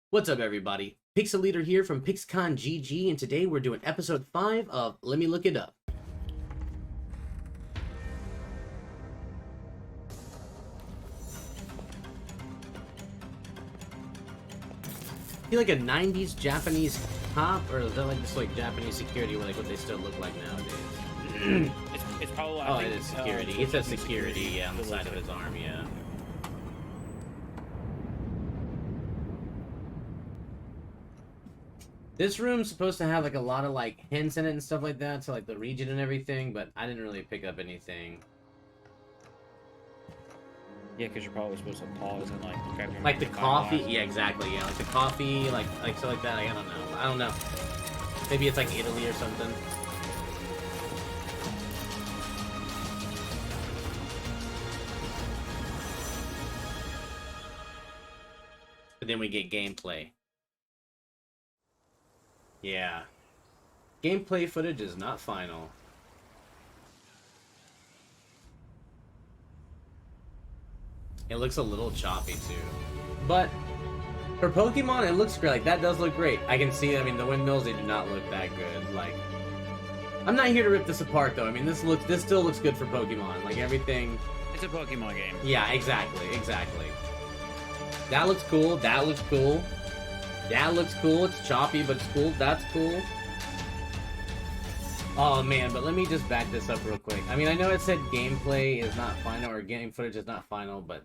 What's up, everybody? Pixel Leader here from PixconGG, and today we're doing episode 5 of Let Me Look It Up. I feel like a 90s Japanese cop, or is that like just like Japanese security, or like what they still look like nowadays? It's probably. Oh, it is security. It says security, yeah, on the side of his arm, yeah. This room's supposed to have like a lot of like hints in it and stuff like that, to like the region and everything, but I didn't really pick up anything. Yeah, because you're probably supposed to pause and like grab your Like the coffee, yeah, exactly, yeah, like the coffee, like stuff like that. I don't know. Maybe it's like Italy or something. But then we get gameplay. Yeah. Gameplay footage is not final. It looks a little choppy too. But for Pokemon, it looks great. Like, that does look great. I can see, I mean, the windmills, they do not look that good. Like, I'm not here to rip this apart though. I mean, this still looks good for Pokemon. Like, everything. It's a Pokemon game. Yeah, exactly. That looks cool. That looks cool. That looks cool. It's choppy, but it's cool. That's cool. Oh, man, but let me just back this up real quick. I mean, I know it said gameplay is not final, or game footage is not final, but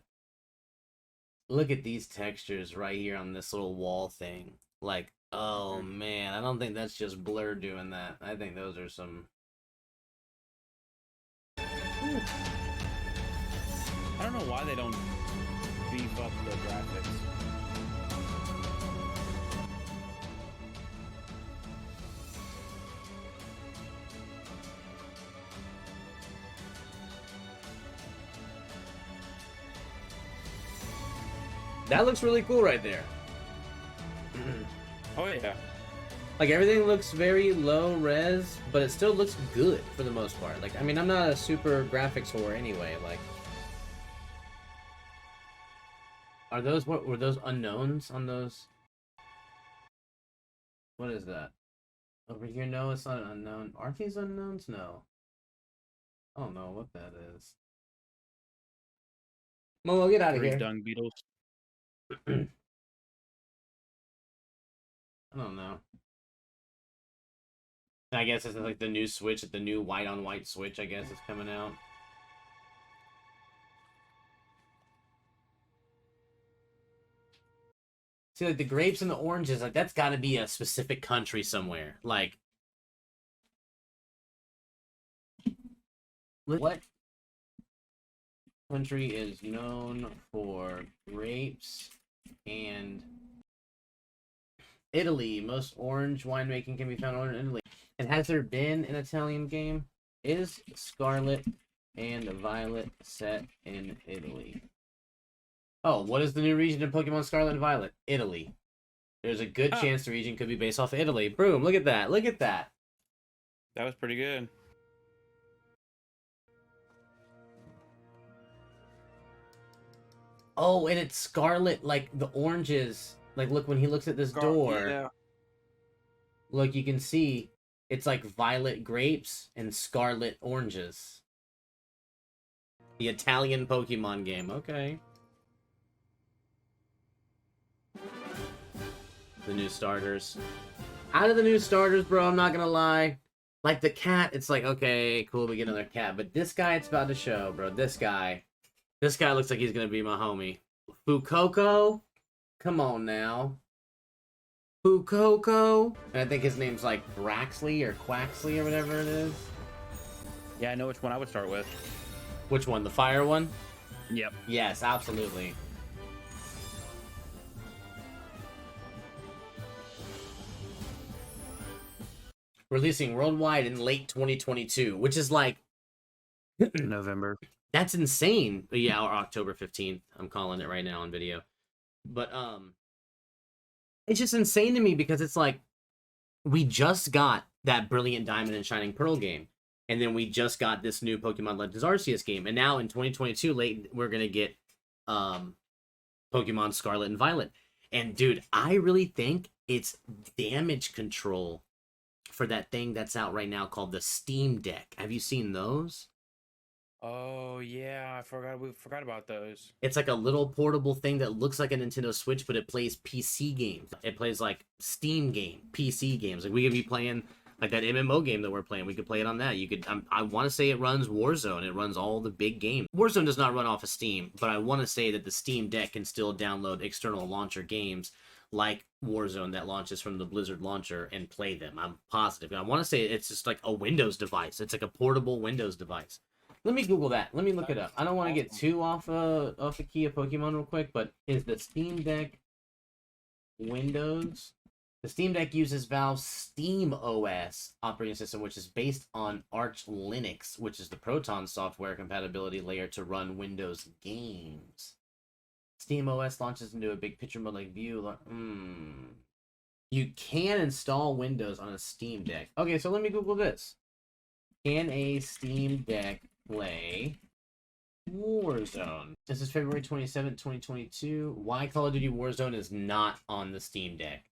look at these textures right here on this little wall thing. Like, oh, man, I don't think that's just Blur doing that. I think those are some... I don't know why they don't beef up the graphics. That looks really cool right there. Oh yeah. Like, everything looks very low res, but it still looks good for the most part. Like, I mean, I'm not a super graphics whore anyway. Like, are those, what were those unknowns on those? What is that? Over here, no, it's not an unknown. Aren't these unknowns? No. I don't know what that is. Momo, get out of here. Dung beetles. I don't know. I guess it's like the new Switch, the new white-on-white Switch, I guess, is coming out. See, like, the grapes and the oranges, like, that's gotta be a specific country somewhere. Like, what country is known for grapes and Italy? Most orange winemaking can be found in Italy. And has there been an Italian game? Is Scarlet and Violet set in Italy? Oh, what is the new region in Pokemon Scarlet and Violet? Italy. There's a good chance the region could be based off of Italy. Boom, look at that. Look at that. That was pretty good. Oh, and it's Scarlet, like the oranges. Like, look, when he looks at this door. Yeah. Look, you can see it's like violet grapes and scarlet oranges. The Italian Pokemon game. Okay. The new starters. Out of the new starters, bro, I'm not gonna lie. Like the cat, it's like, okay, cool, we get another cat. But this guy, it's about to show, bro. This guy looks like he's gonna be my homie. Fukoko? Come on now. Fukoko? And I think his name's like Braxley or Quaxley or whatever it is. Yeah, I know which one I would start with. Which one? The fire one? Yep. Yes, absolutely. Releasing worldwide in late 2022, which is like... November. That's insane. Yeah, or October 15th. I'm calling it right now on video. But, it's just insane to me because it's like, we just got that Brilliant Diamond and Shining Pearl game. And then we just got this new Pokemon Legends Arceus game. And now in 2022, late, we're going to get Pokemon Scarlet and Violet. And dude, I really think it's damage control for that thing that's out right now called the Steam Deck. Have you seen those? Oh yeah, we forgot about those. It's like a little portable thing that looks like a Nintendo Switch, but it plays PC games. It plays like Steam game, PC games. Like we could be playing like that MMO game that we're playing. We could play it on that. You could. I want to say it runs Warzone. It runs all the big games. Warzone does not run off of Steam, but I want to say that the Steam Deck can still download external launcher games like Warzone that launches from the Blizzard launcher and play them. I'm positive. And I want to say it's just like a Windows device. It's like a portable Windows device. Let me Google that. Let me look it up. I don't want to get too off the key of Pokemon real quick, but is the Steam Deck Windows? The Steam Deck uses Valve's Steam OS operating system, which is based on Arch Linux, which is the Proton software compatibility layer to run Windows games. Steam OS launches into a big picture mode like view. You can install Windows on a Steam Deck. Okay, so let me Google this. Can a Steam Deck play Warzone? This is February 27th, 2022. Why Call of Duty Warzone is not on the Steam Deck?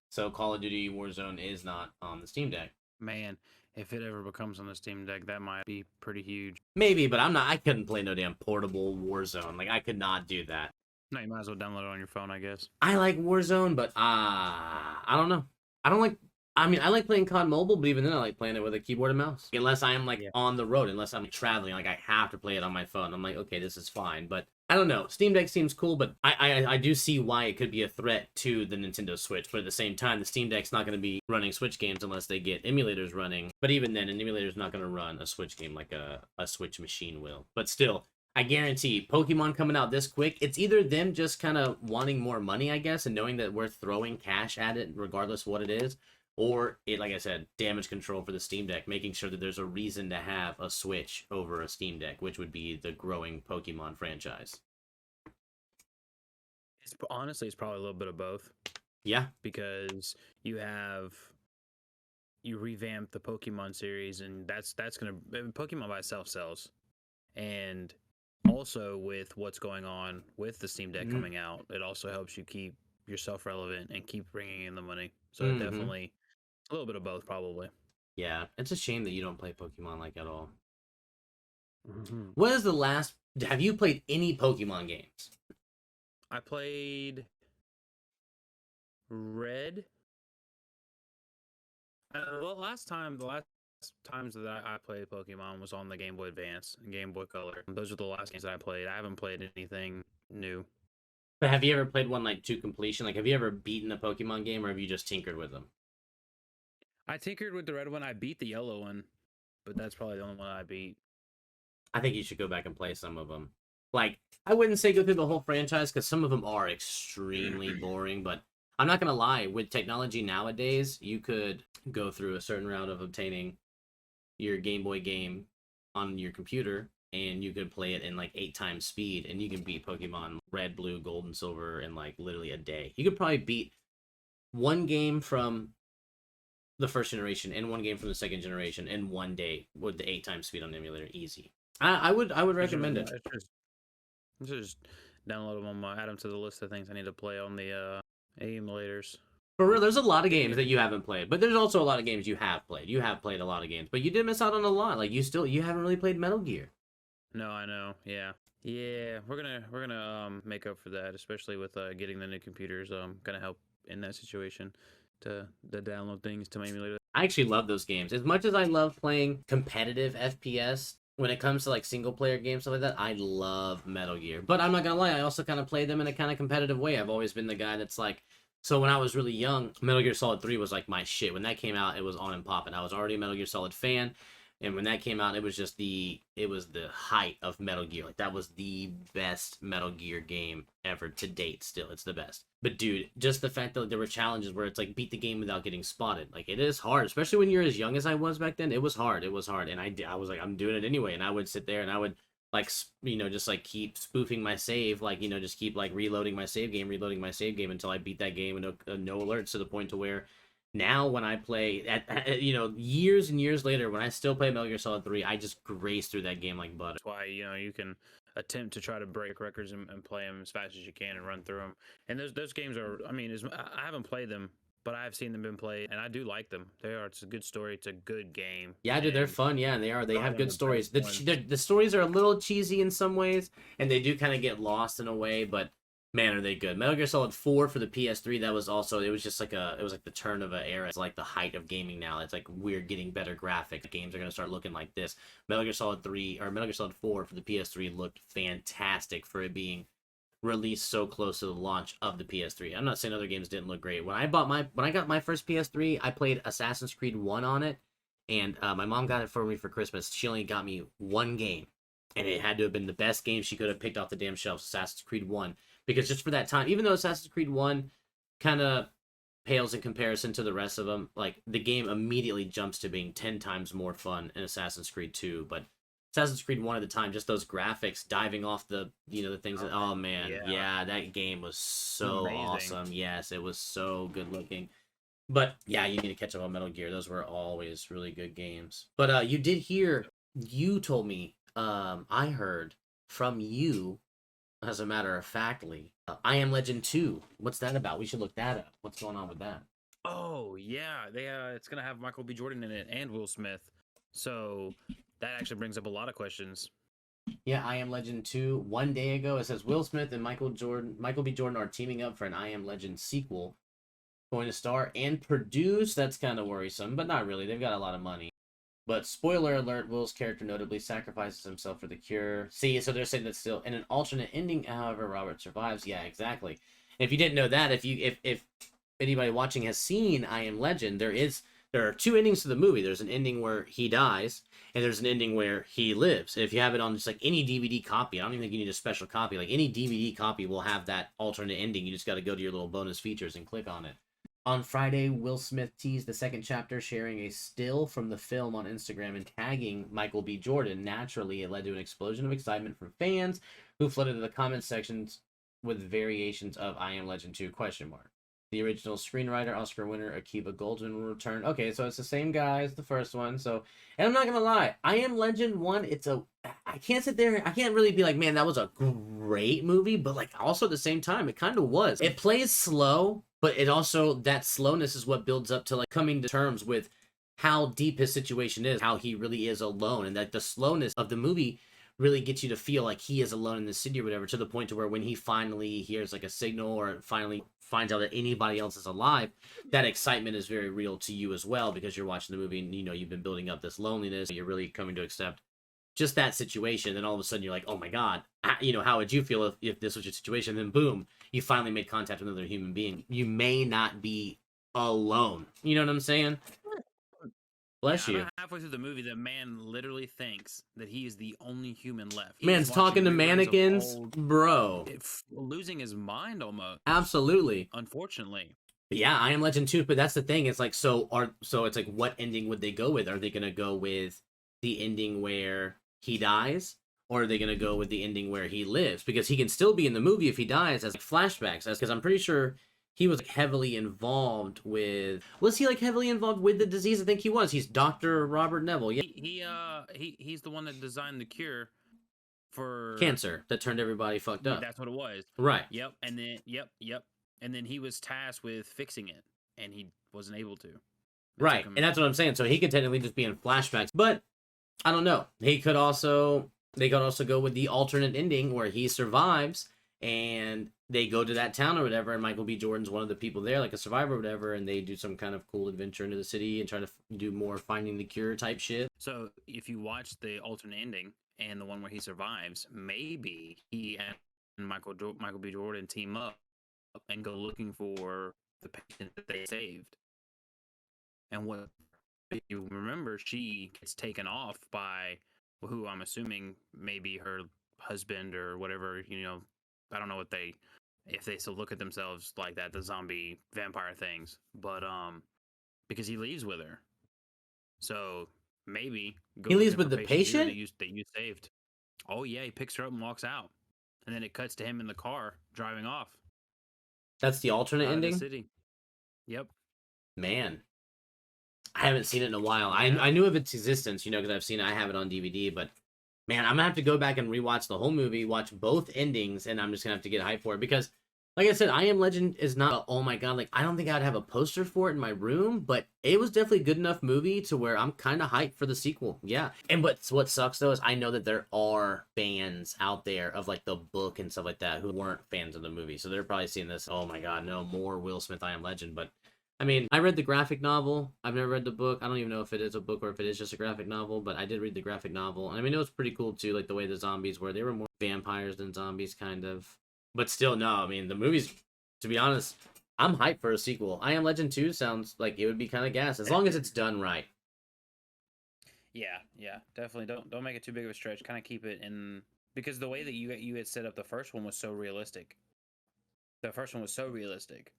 So Call of Duty Warzone is not on the Steam Deck. Man, if it ever becomes on the Steam Deck, that might be pretty huge. Maybe, but I couldn't play no damn portable Warzone. Like, I could not do that. No, you might as well download it on your phone, I guess. I like Warzone, but I don't know. I like playing COD Mobile, but even then I like playing it with a keyboard and mouse. Unless I am on the road, unless I'm traveling, like I have to play it on my phone. I'm like, okay, this is fine. But I don't know. Steam Deck seems cool, but I do see why it could be a threat to the Nintendo Switch. But at the same time, the Steam Deck's not going to be running Switch games unless they get emulators running. But even then, an emulator's not going to run a Switch game like a Switch machine will. But still, I guarantee Pokemon coming out this quick, it's either them just kind of wanting more money, I guess, and knowing that we're throwing cash at it regardless of what it is, or it, like I said, damage control for the Steam Deck, making sure that there's a reason to have a Switch over a Steam Deck, which would be the growing Pokemon franchise. Honestly, it's probably a little bit of both. Yeah. Because you revamp the Pokemon series, and that's gonna Pokemon by itself sells, and also with what's going on with the Steam Deck coming out, it also helps you keep yourself relevant and keep bringing in the money. So definitely a little bit of both, probably. Yeah, it's a shame that you don't play Pokemon like at all. What is the last? Have you played any Pokemon games? I played Red. The last times that I played Pokemon was on the Game Boy Advance and Game Boy Color. Those are the last games that I played. I haven't played anything new. But have you ever played one like to completion? Like, have you ever beaten a Pokemon game, or have you just tinkered with them? I tinkered with the red one. I beat the yellow one, but that's probably the only one I beat. I think you should go back and play some of them. Like, I wouldn't say go through the whole franchise, because some of them are extremely boring, but I'm not going to lie. With technology nowadays, you could go through a certain route of obtaining your Game Boy game on your computer, and you could play it in like 8 times speed, and you can beat Pokemon Red, Blue, Gold, and Silver in like literally a day. You could probably beat one game from the first generation and one game from the second generation in one day with the 8 times speed on the emulator. Easy. I would recommend it. Just download them, add them to the list of things I need to play on the emulators. For real, there's a lot of games that you haven't played, but there's also a lot of games you have played. You have played a lot of games, but you did miss out on a lot. Like, you haven't really played Metal Gear. No, I know. Yeah, we're gonna make up for that, especially with getting the new computers. Gonna help in that situation to download things to my emulator. I actually love those games as much as I love playing competitive FPS. When it comes to like single player games, stuff like that, I love Metal Gear. But I'm not gonna lie, I also kind of play them in a kind of competitive way. I've always been the guy that's like, so when I was really young, Metal Gear Solid 3 was like my shit. When that came out, it was on and popping. I was already a Metal Gear Solid fan. And when that came out, it was the height of Metal Gear. Like, that was the best Metal Gear game ever to date. Still, it's the best. But dude, just the fact that there were challenges where it's like beat the game without getting spotted. Like, it is hard, especially when you're as young as I was back then. It was hard. And I was like, I'm doing it anyway. And I would sit there and I would like, just like keep spoofing my save, like, just keep like reloading my save game until I beat that game with no alerts, to the point to where now when I play years and years later, when I still play Metal Gear Solid 3, I just graze through that game like butter. That's why you can attempt to try to break records and play them as fast as you can and run through them. And those games are, I mean, I haven't played them, but I've seen them been played, and I do like them. They are. It's a good story. It's a good game. Yeah, dude, they're And fun. Yeah, they are. They have probably one good of the stories. best ones. The stories are a little cheesy in some ways, and they do kind of get lost in a way. But man, are they good? Metal Gear Solid 4 for the PS3. That was also. It was just like it was like the turn of an era. It's like the height of gaming now. It's like we're getting better graphics. Games are gonna start looking like this. Metal Gear Solid 3 or Metal Gear Solid 4 for the PS3 looked fantastic for it being released so close to the launch of the PS3. I'm not saying other games didn't look great. When I got my first PS3, I played Assassin's Creed 1 on it, and my mom got it for me for Christmas. She only got me one game, and it had to have been the best game she could have picked off the damn shelves, Assassin's Creed 1, because just for that time, even though Assassin's Creed 1 kind of pales in comparison to the rest of them, like the game immediately jumps to being 10 times more fun in Assassin's Creed 2, but Assassin's Creed 1 at the time, just those graphics diving off the things that, oh man, yeah, that game was so Amazing. awesome. Yes, it was so good looking. But yeah, you need to catch up on Metal Gear. Those were always really good games. But you told me, I heard from you, as a matter of factly, I Am Legend 2. What's that about? We should look that up. What's going on with that? Oh yeah, it's gonna have Michael B. Jordan in it and Will Smith. So that actually brings up a lot of questions. Yeah, I Am Legend 2. One day ago, it says Will Smith and Michael B. Jordan are teaming up for an I Am Legend sequel. Going to star and produce. That's kind of worrisome, but not really. They've got a lot of money. But spoiler alert, Will's character notably sacrifices himself for the cure. See, so they're saying that still in an alternate ending, however, Robert survives. Yeah, exactly. And if you didn't know that, if anybody watching has seen I Am Legend, there are two endings to the movie. There's an ending where he dies, and there's an ending where he lives. If you have it on just like any DVD copy, I don't even think you need a special copy. Like any DVD copy will have that alternate ending. You just got to go to your little bonus features and click on it. On Friday, Will Smith teased the second chapter, sharing a still from the film on Instagram and tagging Michael B. Jordan. Naturally, it led to an explosion of excitement from fans who flooded the comment sections with variations of I Am Legend 2 ? The original screenwriter, Oscar winner Akiva Goldsman will return. Okay, so it's the same guy as the first one. So, and I'm not gonna lie, I Am Legend 1, I can't sit there, I can't really be like, man, that was a great movie, but like also at the same time, it kind of was. It plays slow, but it also, that slowness is what builds up to like coming to terms with how deep his situation is, how he really is alone, and that the slowness of the movie really gets you to feel like he is alone in the city or whatever, to the point to where when he finally hears like a signal or finally finds out that anybody else is alive, that excitement is very real to you as well, because you're watching the movie and you've been building up this loneliness, you're really coming to accept just that situation, and all of a sudden you're like, oh my god, how would you feel if this was your situation? And then boom, you finally made contact with another human being. You may not be alone, you know what I'm saying? Bless you. About halfway through the movie, the man literally thinks that he is the only human left. Man's talking to mannequins, bro. Losing his mind almost. Absolutely. Unfortunately. But yeah, I Am Legend 2, but that's the thing. It's like, so it's like, what ending would they go with? Are they going to go with the ending where he dies? Or are they going to go with the ending where he lives? Because he can still be in the movie if he dies as like flashbacks. Because I'm pretty sure he was heavily involved with... Was he like heavily involved with the disease? I think he was. He's Dr. Robert Neville. Yeah. He's the one that designed the cure for... cancer that turned everybody fucked up. That's what it was. Right. Yep. And then, yep. And then he was tasked with fixing it, and he wasn't able to. Right. And that's what I'm saying. So he could technically just be in flashbacks. But I don't know. They could also go with the alternate ending where he survives and they go to that town or whatever, and Michael B. Jordan's one of the people there, like a survivor or whatever, and they do some kind of cool adventure into the city and try to do more finding the cure type shit. So if you watch the alternate ending and the one where he survives, maybe he and Michael B. Jordan team up and go looking for the patient that they saved. And what you remember, she gets taken off by who I'm assuming maybe her husband or whatever, I don't know if they still look at themselves like that, the zombie vampire things, but because he leaves with her. So maybe he leaves with the patient that you saved. Oh yeah, he picks her up and walks out. And then it cuts to him in the car driving off. That's the alternate ending? The city. Yep. Man. I haven't seen it in a while. Yeah. I knew of its existence, because I've seen it. I have it on DVD, but Man, I'm gonna have to go back and rewatch the whole movie, watch both endings, and I'm just gonna have to get hyped for it because, like I said, I Am Legend is not. Oh my god! Like I don't think I'd have a poster for it in my room, but it was definitely a good enough movie to where I'm kind of hyped for the sequel. Yeah, and what sucks though is I know that there are fans out there of like the book and stuff like that who weren't fans of the movie, so they're probably seeing this. Oh my god, no more Will Smith I Am Legend, but I mean, I read the graphic novel. I've never read the book. I don't even know if it is a book or if it is just a graphic novel, but I did read the graphic novel. And I mean, it was pretty cool too, like the way the zombies were. They were more vampires than zombies, kind of. But still, no, I mean, the movies, to be honest, I'm hyped for a sequel. I Am Legend 2 sounds like it would be kind of gas, as long as it's done right. Yeah, yeah, definitely. Don't make it too big of a stretch. Kind of keep it in, because the way that you had set up the first one was so realistic. The first one was so realistic.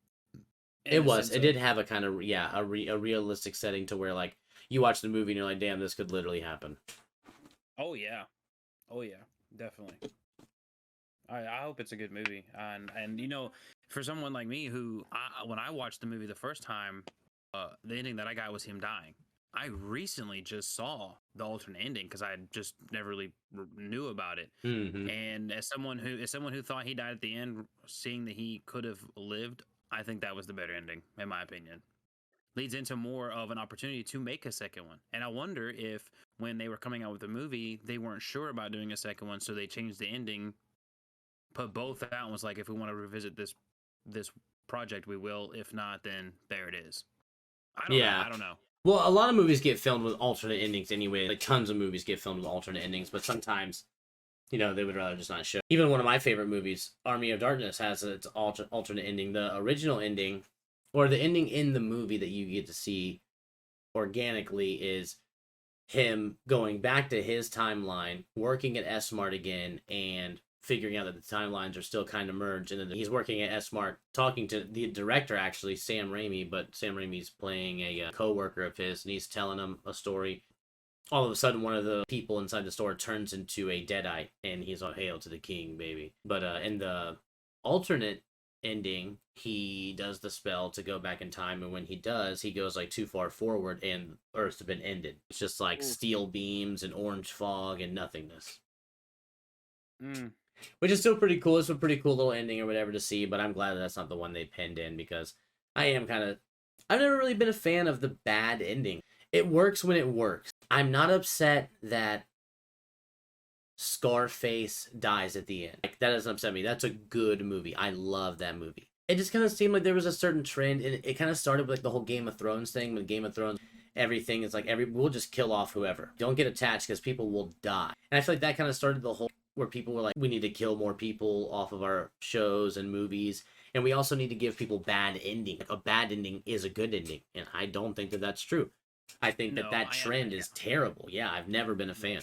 In It the was. sense It of, did have a kind of, yeah, a realistic setting to where, like, you watch the movie and you're like, damn, this could literally happen. oh yeah, oh yeah, definitely. I hope it's a good movie. And you know, for someone like me who, when I watched the movie the first time, the ending that I got was him dying. I recently just saw the alternate ending because I just never really knew about it. Mm-hmm. And as someone who thought he died at the end, seeing that he could have lived, I think that was the better ending, in my opinion. Leads into more of an opportunity to make a second one. And I wonder if when they were coming out with the movie, they weren't sure about doing a second one, so they changed the ending, put both out, and was like, if we want to revisit this project, we will. If not, then there it is. I don't know. Yeah. I don't know. Well, a lot of movies get filmed with alternate endings anyway. Like tons of movies get filmed with alternate endings, but sometimes, they would rather just not show. Even one of my favorite movies, Army of Darkness, has its alternate ending. The original ending, or the ending in the movie that you get to see organically, is him going back to his timeline, working at S Mart again, and figuring out that the timelines are still kind of merged. And then he's working at S Mart, talking to the director, actually, Sam Raimi, but Sam Raimi's playing a co-worker of his, and he's telling him a story. All of a sudden, one of the people inside the store turns into a Deadite, and he's on Hail to the King, baby. But in the alternate ending, he does the spell to go back in time, and when he does, he goes like too far forward, and Earth's been ended. It's just like steel beams and orange fog and nothingness. Mm. Which is still pretty cool. It's a pretty cool little ending or whatever to see, but I'm glad that's not the one they pinned in because I've never really been a fan of the bad ending. It works when it works. I'm not upset that Scarface dies at the end. Like, that doesn't upset me. That's a good movie. I love that movie. It just kind of seemed like there was a certain trend, and it kind of started with like the whole Game of Thrones thing. When Game of Thrones, everything is like we'll just kill off whoever. Don't get attached because people will die. And I feel like that kind of started the whole where people were like, we need to kill more people off of our shows and movies, and we also need to give people bad ending. Like, a bad ending is a good ending, and I don't think that that's true. I think that trend is terrible. Yeah, I've never been a fan.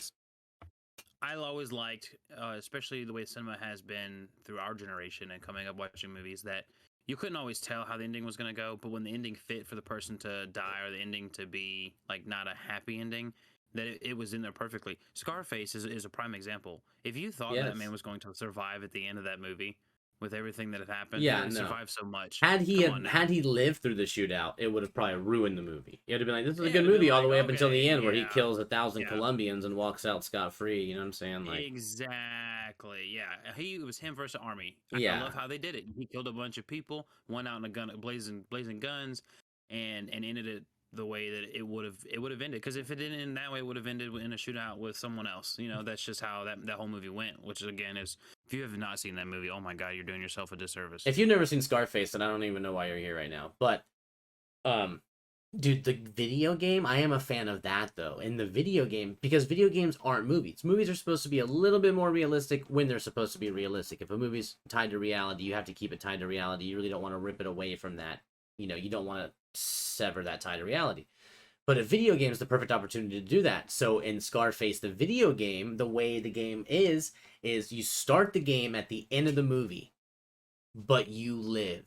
I always liked, especially the way cinema has been through our generation and coming up watching movies, that you couldn't always tell how the ending was going to go, but when the ending fit for the person to die or the ending to be like not a happy ending, that it was in there perfectly. Scarface is a prime example. If you thought that man was going to survive at the end of that movie with everything that had happened, yeah, survived so much. Had he lived through the shootout, it would have probably ruined the movie. It would have been like, this is a good movie all the way up until the end, where he kills 1,000 Colombians and walks out scot-free. You know what I'm saying? Like, exactly. Yeah, it was him versus army. I love how they did it. He killed a bunch of people, went out in a gun, blazing guns, and ended it the way that it would have ended. Because if it didn't end that way, it would have ended in a shootout with someone else. That's just how that whole movie went. Which again is, if you have not seen that movie, oh my god, you're doing yourself a disservice. If you've never seen Scarface, then I don't even know why you're here right now. But, dude, the video game, I am a fan of that though. In the video game, because video games aren't movies. Movies are supposed to be a little bit more realistic when they're supposed to be realistic. If a movie's tied to reality, you have to keep it tied to reality. You really don't want to rip it away from that. You don't want to sever that tie to reality. But a video game is the perfect opportunity to do that. So in Scarface, the video game, the way the game is you start the game at the end of the movie, but you live.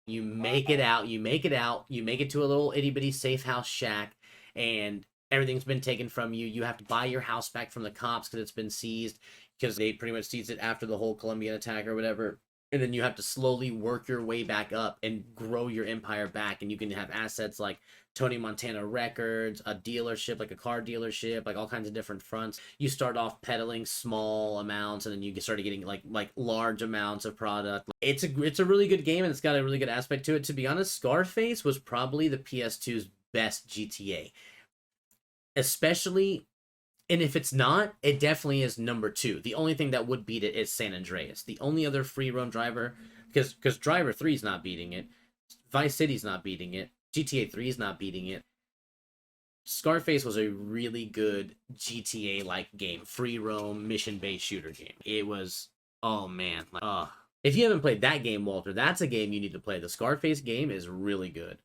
You make it out, you make it to a little itty bitty safe house shack, and everything's been taken from you. You have to buy your house back from the cops because it's been seized, because they pretty much seized it after the whole Colombian attack or whatever. and then you have to slowly work your way back up and grow your empire back, and you can have assets like Tony Montana Records, a dealership like a car dealership, like all kinds of different fronts. You start off peddling small amounts, and then you start getting like large amounts of product. It's a really good game, and it's got a really good aspect to it. To be honest, Scarface was probably the PS2's best GTA, especially. And if it's not, it definitely is number 2. The only thing that would beat it is San Andreas. The only other free roam driver, because Driver 3 is not beating it, Vice City's not beating it, GTA 3 is not beating it. Scarface was a really good GTA-like game, free roam, mission-based shooter game. It was, oh man, if you haven't played that game, Walter, that's a game you need to play. The Scarface game is really good.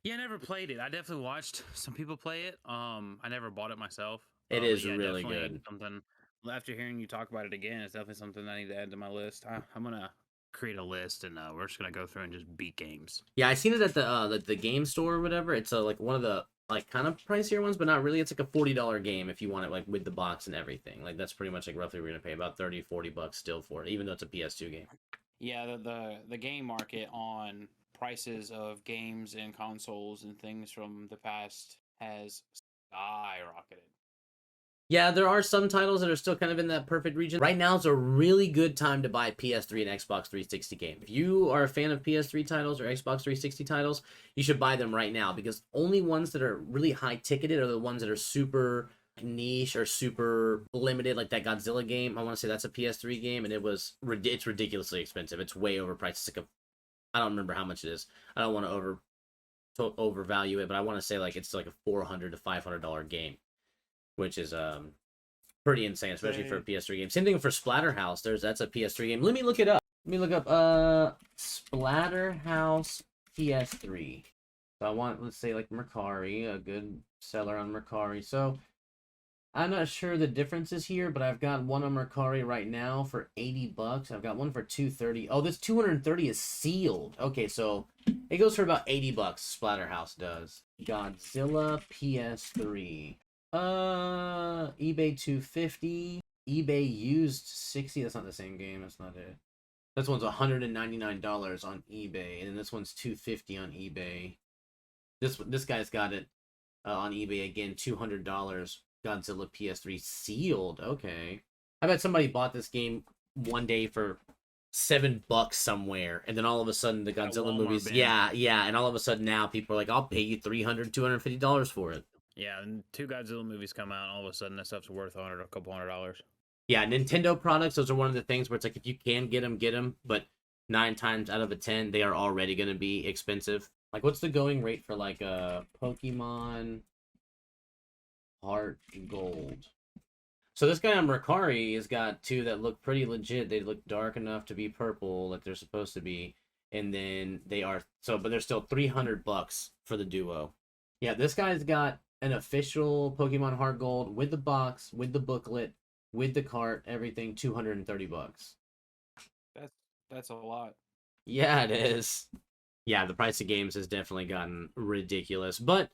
Yeah, I never played it. I definitely watched some people play it. I never bought it myself. It But is yeah, really definitely good. something. After hearing you talk about it again, it's definitely something I need to add to my list. I'm gonna create a list, and we're just gonna go through and just beat games. Yeah, I seen it at the game store or whatever. It's like one of the like kind of pricier ones, but not really. It's like a $40 game if you want it like with the box and everything. Like that's pretty much like roughly we're gonna pay about 30-40 bucks still for it, even though it's a PS2 game. Yeah, the game market on prices of games and consoles and things from the past has skyrocketed. Yeah, there are some titles that are still kind of in that perfect region. Right now is a really good time to buy PS3 and Xbox 360 games. If you are a fan of PS3 titles or Xbox 360 titles, you should buy them right now because only ones that are really high ticketed are the ones that are super niche or super limited, like that Godzilla game. I want to say that's a PS3 game, and it's ridiculously expensive. It's way overpriced. It's like I don't remember how much it is. I don't want to overvalue it, but I want to say like it's like a $400 to $500 game, which is pretty insane, especially for a PS3 game. Same thing for Splatterhouse. That's a PS3 game. Let me look it up. Let me look up Splatterhouse PS3. So I want, let's say like Mercari, a good seller on Mercari. So I'm not sure the differences here, but I've got one on Mercari right now for 80 bucks. I've got one for 230. Oh, this 230 is sealed. Okay, so it goes for about 80 bucks. Splatterhouse does. Godzilla PS3. eBay 250. eBay used 60. That's not the same game. That's not it. This one's $199 on eBay, and then this one's 250 on eBay. This guy's got it on eBay again, $200. Godzilla PS3 sealed. Okay. I bet somebody bought this game one day for $7 somewhere, and then all of a sudden the Godzilla movies, yeah, and all of a sudden now people are like, I'll pay you $250 for it. Yeah, and 2 Godzilla movies come out, and all of a sudden that stuff's worth a couple $100. Yeah, Nintendo products, those are one of the things where it's like if you can get them, but 9 times out of 10 they are already going to be expensive. Like, what's the going rate for like a Pokemon Heart Gold? So this guy on Mercari has got 2 that look pretty legit. They look dark enough to be purple, like they're supposed to be, and then but they're still $300 for the duo. Yeah, this guy's got an official Pokemon Heart Gold with the box, with the booklet, with the cart, everything, $230. That's a lot. Yeah, it is. Yeah, the price of games has definitely gotten ridiculous, but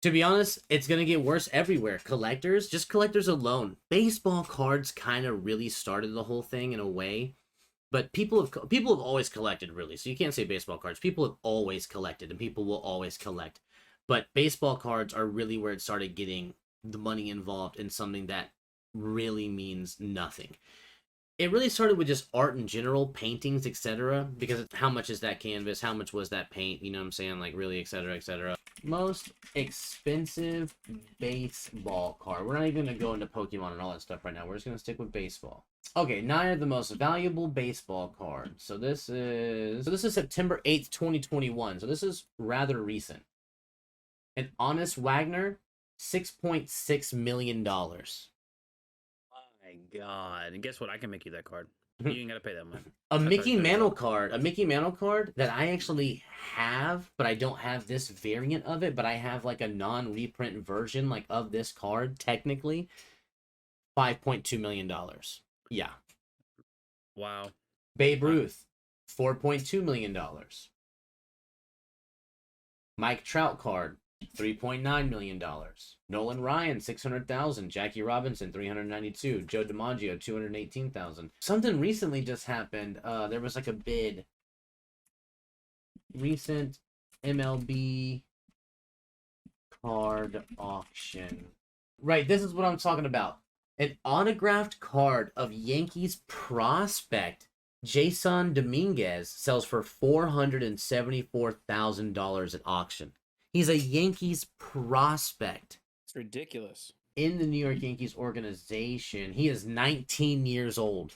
to be honest, it's going to get worse everywhere. Just collectors alone. Baseball cards kind of really started the whole thing in a way. But people have always collected, really. So you can't say baseball cards. People have always collected, and people will always collect. But baseball cards are really where it started getting the money involved in something that really means nothing. It really started with just art in general, paintings, etc. Because how much is that canvas? How much was that paint? You know what I'm saying? Like, really, etc., etc. Most expensive baseball card. We're not even going to go into Pokemon and all that stuff right now. We're just going to stick with baseball. Okay, 9 of the most valuable baseball cards. So this is September 8th, 2021. So this is rather recent. An Honest Wagner, $6.6 million. My God. And guess what? I can make you that card. You ain't gotta pay that money. A Mickey Mantle card that I actually have, but I don't have this variant of it, but I have like a non-reprint version like of this card, technically. $5.2 million. Yeah. Wow. Babe Ruth, $4.2 million. Mike Trout card, $3.9 million. Nolan Ryan, $600,000. Jackie Robinson, $392,000. Joe DiMaggio, $218,000. Something recently just happened. There was like a bid. Recent MLB card auction. Right, this is what I'm talking about. An autographed card of Yankees prospect Jason Dominguez sells for $474,000 at auction. He's a Yankees prospect. It's ridiculous. In the New York Yankees organization, he is 19 years old.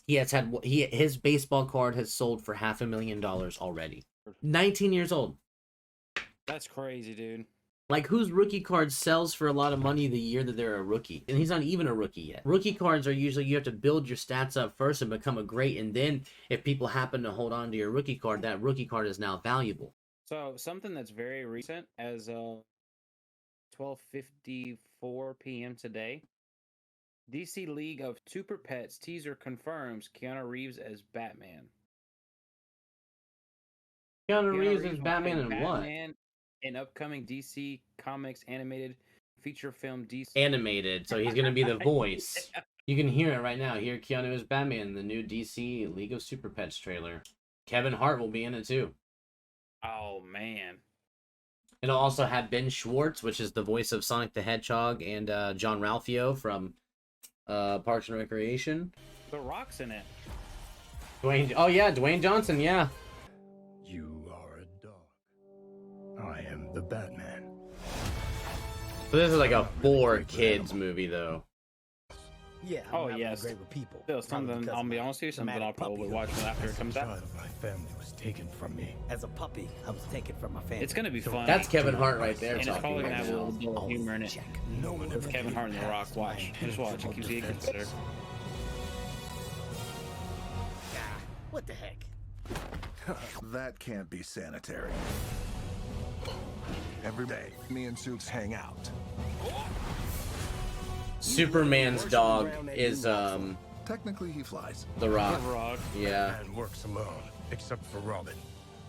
His baseball card has sold for $500,000 already. 19 years old. That's crazy, dude. Like, whose rookie card sells for a lot of money the year that they're a rookie? And he's not even a rookie yet. Rookie cards are usually, you have to build your stats up first and become a great, and then if people happen to hold on to your rookie card, that rookie card is now valuable. So, something that's very recent, as 12:54 p.m. today, DC League of Super Pets teaser confirms Keanu Reeves as Batman. Keanu Reeves is Batman and what? An upcoming DC Comics animated feature film DC. Animated, so he's going to be the voice. Yeah. You can hear it right now. Hear Keanu as Batman in the new DC League of Super Pets trailer. Kevin Hart will be in it too. Oh, man. It'll also have Ben Schwartz, which is the voice of Sonic the Hedgehog, and John Ralphio from Parks and Recreation. The Rock's in it. Dwayne Johnson, yeah. You are a dog. I am the Batman. So this is like a for kids movie, though. Yeah. Oh, yes. Great with people. Still, something, I'll be honest with you, something I'll probably watch after it comes out. My family was taken from me. As a puppy, I was taken from my family. It's going to be fun. That's Kevin Hart right there. And it's probably going to have a little bit of humor in it. No one With Kevin Hart and The Rock. Watch. Just watch. It keeps getting better. What the heck? That can't be sanitary. Every day, me and Soups hang out. Superman's dog is Technically, he flies. The Rock. The Rock. Yeah. Batman works alone, except for Robin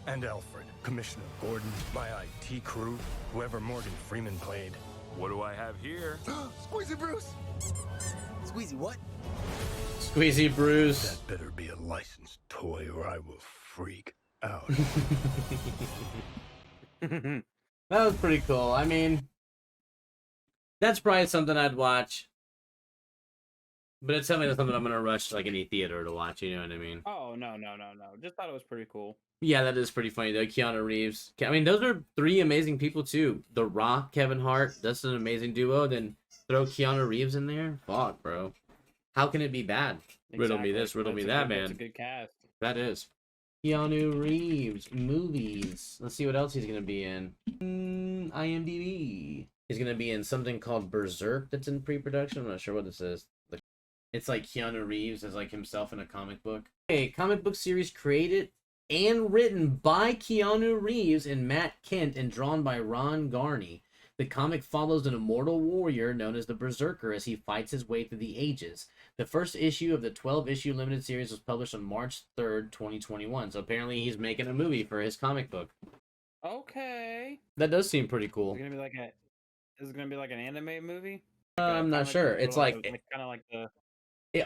and Alfred, Commissioner Gordon, my IT crew, whoever Morgan Freeman played. What do I have here? Squeezy Bruce! Squeezy what? Squeezy Bruce. That better be a licensed toy or I will freak out. That was pretty cool. I mean, that's probably something I'd watch. But it's something I'm gonna rush to like any theater to watch, you know what I mean? Oh, no. Just thought it was pretty cool. Yeah, that is pretty funny though. Keanu Reeves. I mean, those are three amazing people too. The Rock, Kevin Hart, that's an amazing duo. Then throw Keanu Reeves in there. Fuck, bro. How can it be bad? Exactly. Riddle me this, riddle me that, man. That's a good cast. That is. Keanu Reeves, movies. Let's see what else he's gonna be in. IMDb. He's gonna be in something called Berserk that's in pre-production. I'm not sure what this is. It's like Keanu Reeves as like himself in a comic book. A comic book series created and written by Keanu Reeves and Matt Kent and drawn by Ron Garney. The comic follows an immortal warrior known as the Berserker as he fights his way through the ages. The first issue of the 12-issue limited series was published on March 3rd, 2021. So apparently he's making a movie for his comic book. Okay. That does seem pretty cool. Is it gonna be like an anime movie? I'm not sure. It's like kind of like the.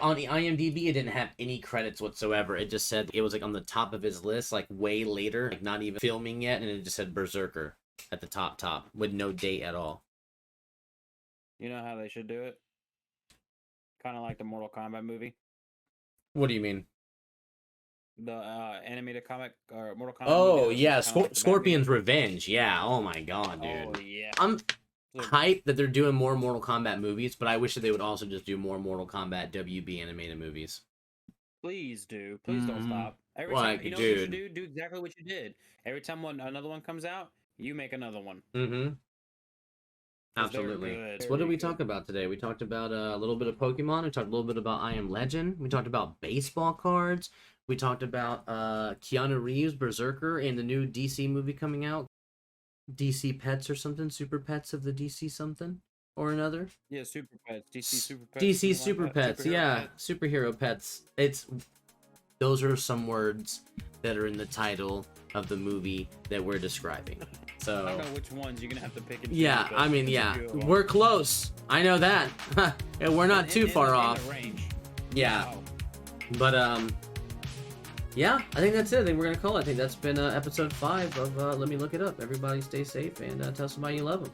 On the IMDb, it didn't have any credits whatsoever. It just said it was like on the top of his list, like way later, like not even filming yet, and it just said Berserker at the top with no date at all. You know how they should do it? Kind of like the Mortal Kombat movie. What do you mean? The animated comic or Mortal Kombat. Oh movie yeah, like Scorpion's Revenge. Yeah. Oh my god, dude. Oh yeah. I'm hyped that they're doing more Mortal Kombat movies, but I wish that they would also just do more Mortal Kombat WB animated movies. Please do. Please don't stop. Every Well, time, you know what you should do? Do exactly what you did. Every time another one comes out, you make another one. Mm-hmm. 'Cause they're Absolutely. good. So what did Very we good. talk about today? We talked about a little bit of Pokemon. We talked a little bit about I Am Legend. We talked about baseball cards. We talked about Keanu Reeves, Berserker, and the new DC movie coming out. DC Pets or something. Super Pets of the DC something or another. Yeah, Super Pets. DC Super Pets. DC something Super like that. Pets. Superhero Yeah, Pets. superhero pets. Those are some words that are in the title of the movie that we're describing. So So I don't know which ones you're gonna have to pick and choose. yeah, but I mean, it's a yeah, good one. we're close. I know that. And we're not too far in off. the range. Yeah, Wow. but yeah, I think that's it. I think we're gonna call it. I think that's been episode 5 of Let Me Look It Up. Everybody stay safe and tell somebody you love them.